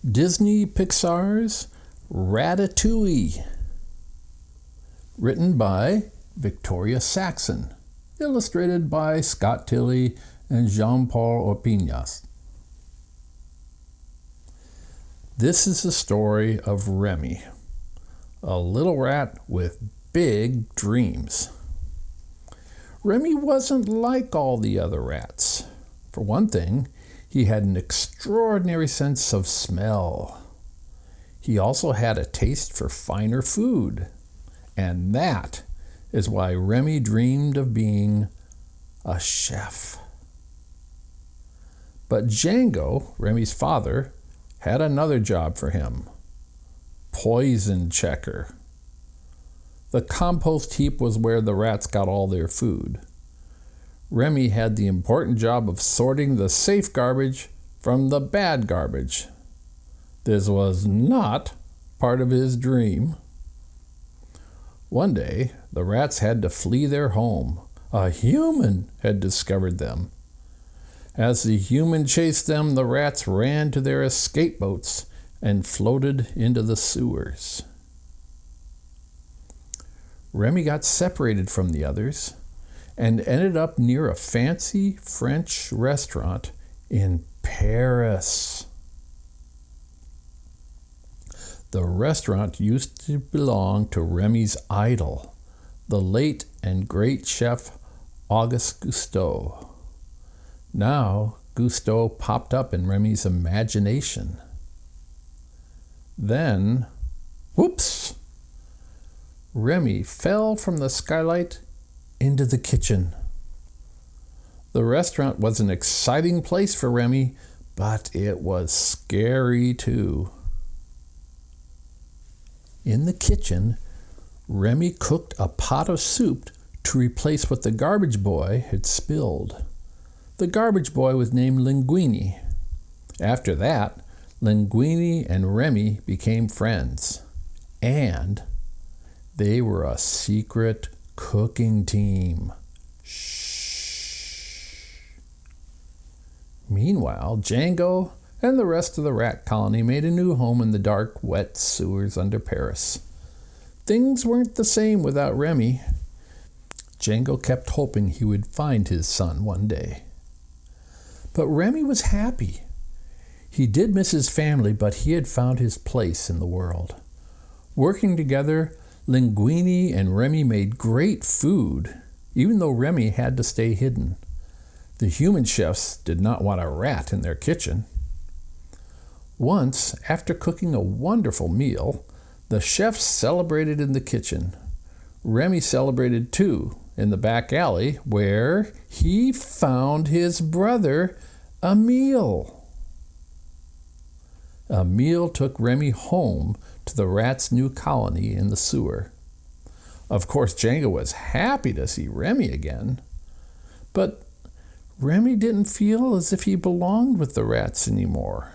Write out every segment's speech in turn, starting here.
Disney Pixar's Ratatouille, written by Victoria Saxon, illustrated by Scott Tilley and Jean-Paul Orpinas. This is the story of Remy, a little rat with big dreams. Remy wasn't like all the other rats. For one thing, he had an extraordinary sense of smell. He also had a taste for finer food. And that is why Remy dreamed of being a chef. But Django, Remy's father, had another job for him. Poison checker. The compost heap was where the rats got all their food. Remy had the important job of sorting the safe garbage from the bad garbage. This was not part of his dream. One day, the rats had to flee their home. A human had discovered them. As the human chased them, the rats ran to their escape boats and floated into the sewers. Remy got separated from the others and ended up near a fancy French restaurant in Paris. The restaurant used to belong to Remy's idol, the late and great chef Auguste Gusteau. Now, Gusteau popped up in Remy's imagination. Then, whoops! Remy fell from the skylight into the kitchen. The restaurant was an exciting place for Remy, but it was scary too. In the kitchen, Remy cooked a pot of soup to replace what the garbage boy had spilled. The garbage boy was named Linguini. After that, Linguini and Remy became friends, and they were a secret cooking team. Shh. Meanwhile, Django and the rest of the rat colony made a new home in the dark, wet sewers under Paris. Things weren't the same without Remy. Django kept hoping he would find his son one day. But Remy was happy. He did miss his family, but he had found his place in the world. Working together, Linguini and Remy made great food, even though Remy had to stay hidden. The human chefs did not want a rat in their kitchen. Once, after cooking a wonderful meal, the chefs celebrated in the kitchen. Remy celebrated too, in the back alley, where he found his brother, Emile. Emile took Remy home to the rats' new colony in the sewer. Of course, Django was happy to see Remy again, but Remy didn't feel as if he belonged with the rats anymore.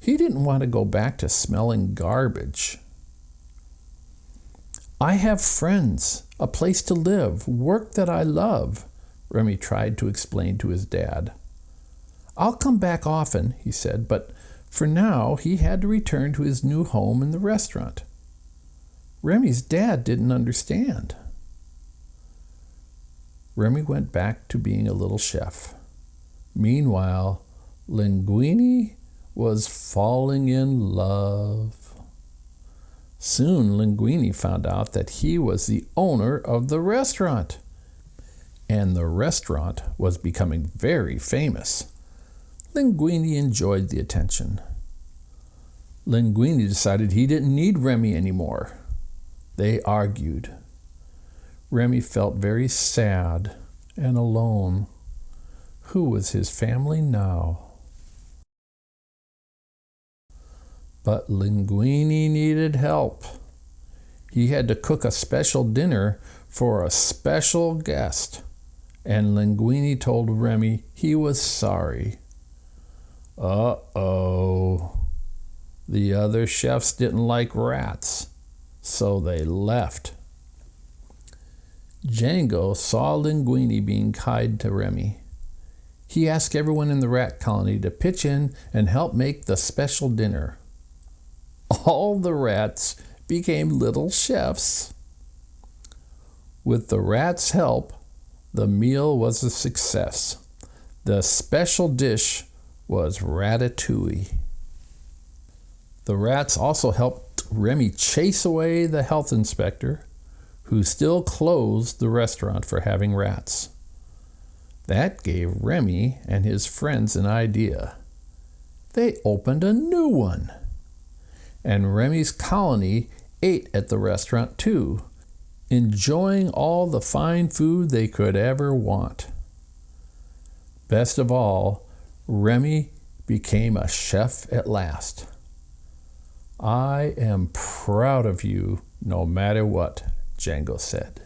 He didn't want to go back to smelling garbage. I have friends, a place to live, work that I love, Remy tried to explain to his dad. I'll come back often, he said, but for now he had to return to his new home in the restaurant. Remy's dad didn't understand. Remy went back to being a little chef. Meanwhile, Linguini was falling in love. Soon Linguini found out that he was the owner of the restaurant, and the restaurant was becoming very famous. Linguini enjoyed the attention. Linguini decided he didn't need Remy anymore. They argued. Remy felt very sad and alone. Who was his family now? But Linguini needed help. He had to cook a special dinner for a special guest, and Linguini told Remy he was sorry. Uh-oh. The other chefs didn't like rats, so they left. Django saw Linguini being kind to Remy. He asked everyone in the rat colony to pitch in and help make the special dinner. All the rats became little chefs. With the rats' help, the meal was a success. The special dish was ratatouille. The rats also helped Remy chase away the health inspector, who still closed the restaurant for having rats. That gave Remy and his friends an idea. They opened a new one. And Remy's colony ate at the restaurant too, enjoying all the fine food they could ever want. Best of all, Remy became a chef at last. I am proud of you no matter what, Django said.